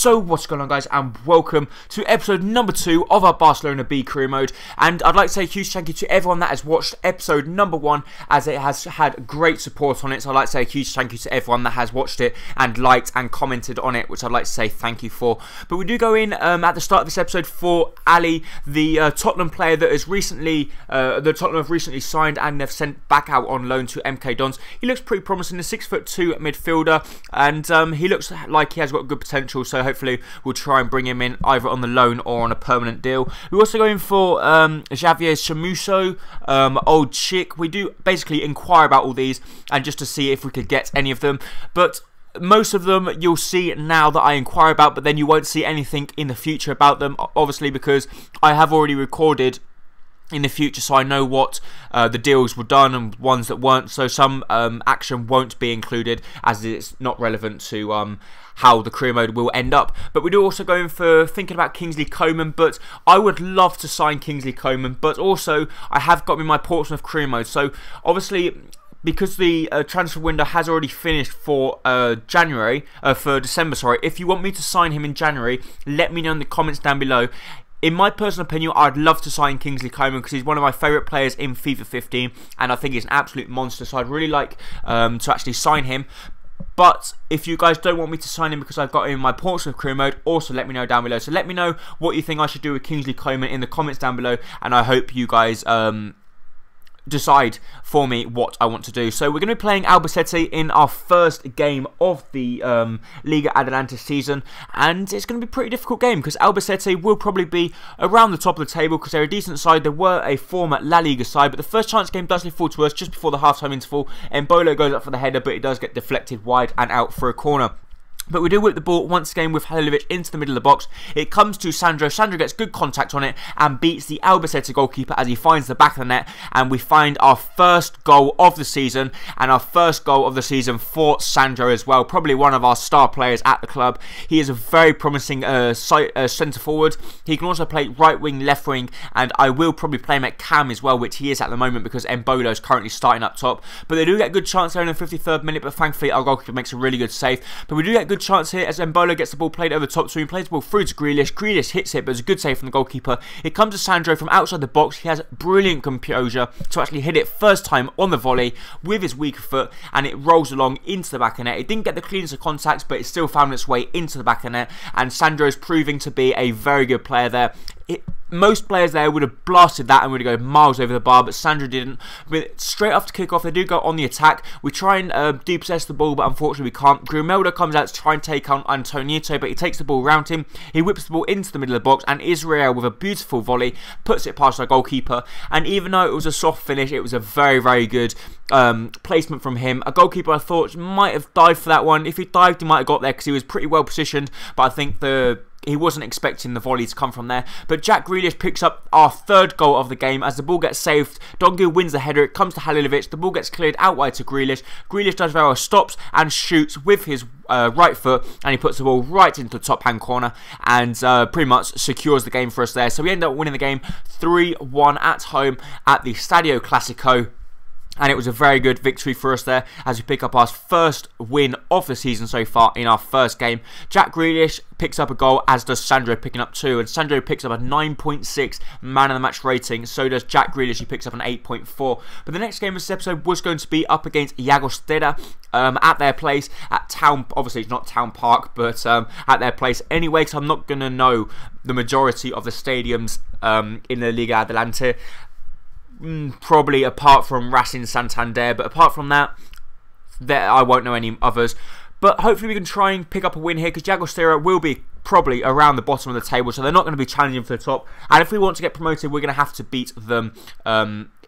So what's going on, guys, and welcome to episode number 2 of our Barcelona B career mode. And I'd like to say a huge thank you to everyone that has watched episode number 1, as it has had great support on it. So I'd like to say a huge thank you to everyone that has watched it and liked and commented on it, which I'd like to say thank you for. But we do go in at the start of this episode for Ali, the Tottenham player that has recently, Tottenham have recently signed and they've sent back out on loan to MK Dons. He looks pretty promising, a 6'2" midfielder, and he looks like he has got good potential. So hopefully we'll try and bring him in either on the loan or on a permanent deal. We're also going for Javier Chamuso, Old Chick. We do basically inquire about all these and just to see if we could get any of them. But most of them you'll see now that I inquire about, but then you won't see anything in the future about them, obviously, because I have already recorded in the future, so I know what the deals were done and ones that weren't, so some action won't be included as it's not relevant to how the career mode will end up. But we do also go in for thinking about Kingsley Coman, but I would love to sign Kingsley Coman, but also I have got me my Portsmouth career mode. So obviously, because the transfer window has already finished for December, sorry, if you want me to sign him in January, let me know in the comments down below. In my personal opinion, I'd love to sign Kingsley Coman because he's one of my favourite players in FIFA 15 and I think he's an absolute monster, so I'd really like to actually sign him. But if you guys don't want me to sign him because I've got him in my Portsmouth career mode, also let me know down below. So let me know what you think I should do with Kingsley Coman in the comments down below, and I hope you guys decide for me what I want to do. So we're going to be playing Albacete in our first game of the Liga Adelante season, and it's going to be a pretty difficult game because Albacete will probably be around the top of the table because they're a decent side. They were a former La Liga side, but the first chance game does fall to us just before the half-time interval. Embolo goes up for the header, but it does get deflected wide and out for a corner. But we do whip the ball once again with Halilovic into the middle of the box. It comes to Sandro. Sandro gets good contact on it and beats the Albacete goalkeeper as he finds the back of the net. And we find our first goal of the season, and our first goal of the season for Sandro as well. Probably one of our star players at the club. He is a very promising centre forward. He can also play right wing, left wing, and I will probably play him at cam as well, which he is at the moment because Embolo is currently starting up top. But they do get a good chance there in the 53rd minute, but thankfully our goalkeeper makes a really good save. But we do get a good chance here as Embolo gets the ball played over the top, so he plays the ball through to Grealish. Grealish hits it, but it's a good save from the goalkeeper. It comes to Sandro from outside the box. He has brilliant composure to actually hit it first time on the volley with his weaker foot, and it rolls along into the back of net. It didn't get the cleanest of contacts, but it still found its way into the back of net, and Sandro's proving to be a very good player there. Most players there would have blasted that and would have gone miles over the bar, but Sandro didn't. But straight after kick-off, they do go on the attack. We try and depossess the ball, but unfortunately we can't. Grimaldo comes out to try and take on Antonietto, but he takes the ball around him. He whips the ball into the middle of the box, and Israel, with a beautiful volley, puts it past our goalkeeper. And even though it was a soft finish, it was a very, very good placement from him. A goalkeeper I thought might have dived for that one. If he dived, he might have got there because he was pretty well positioned, but I think he wasn't expecting the volley to come from there. But Jack Grealish picks up our third goal of the game as the ball gets saved. Dongu wins the header. It comes to Halilovic. The ball gets cleared out wide to Grealish. Grealish does very well, stops and shoots with his right foot, and he puts the ball right into the top hand corner and pretty much secures the game for us there. So we end up winning the game 3-1 at home at the Stadio Classico. And it was a very good victory for us there as we pick up our first win of the season so far in our first game. Jack Grealish picks up a goal, as does Sandro, picking up 2. And Sandro picks up a 9.6 man of the match rating. So does Jack Grealish, who picks up an 8.4. But the next game of this episode was going to be up against Llagostera at their place at Town. Obviously, it's not Town Park, but at their place anyway, because I'm not going to know the majority of the stadiums in the Liga Adelante. Probably apart from Racing Santander, but apart from that, I won't know any others. But hopefully we can try and pick up a win here because Llagostera will be probably around the bottom of the table, so they're not going to be challenging for the top. And if we want to get promoted, we're going to have to beat them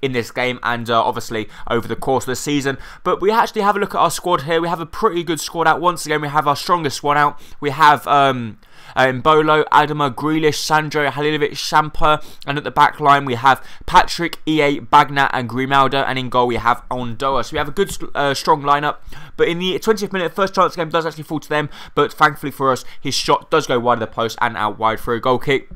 in this game and obviously over the course of the season. But we actually have a look at our squad here. We have a pretty good squad out. Once again, we have our strongest squad out. We have Embolo, Adama, Grealish, Sandro, Halilovic, Champa, and at the back line we have Patrick, EA, Bagna and Grimaldo, and in goal we have Ondoa. So we have a good strong lineup, but in the 20th minute, first chance game does actually fall to them, but thankfully for us, his shot does go wide of the post and out wide for a goal kick.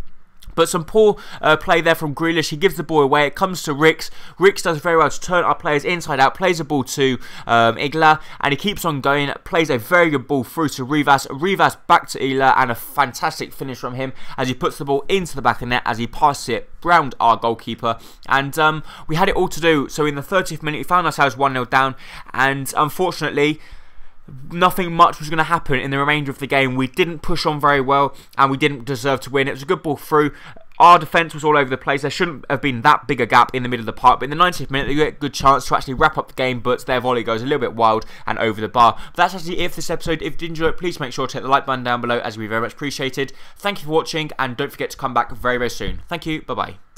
But some poor play there from Grealish. He gives the ball away. It comes to Ricks. Ricks does very well to turn our players inside out. Plays the ball to Igla. And he keeps on going. Plays a very good ball through to Rivas. Rivas back to Igla. And a fantastic finish from him as he puts the ball into the back of the net as he passes it round our goalkeeper. And we had it all to do. So in the 30th minute, we found ourselves 1-0 down. And unfortunately, nothing much was going to happen in the remainder of the game. We didn't push on very well and we didn't deserve to win. It was a good ball through. Our defence was all over the place. There shouldn't have been that big a gap in the middle of the park. But in the 90th minute, they get a good chance to actually wrap up the game. But their volley goes a little bit wild and over the bar. But that's actually it for this episode. If you did enjoy it, please make sure to hit the like button down below, as we very much appreciated. Thank you for watching, and don't forget to come back very, very soon. Thank you. Bye-bye.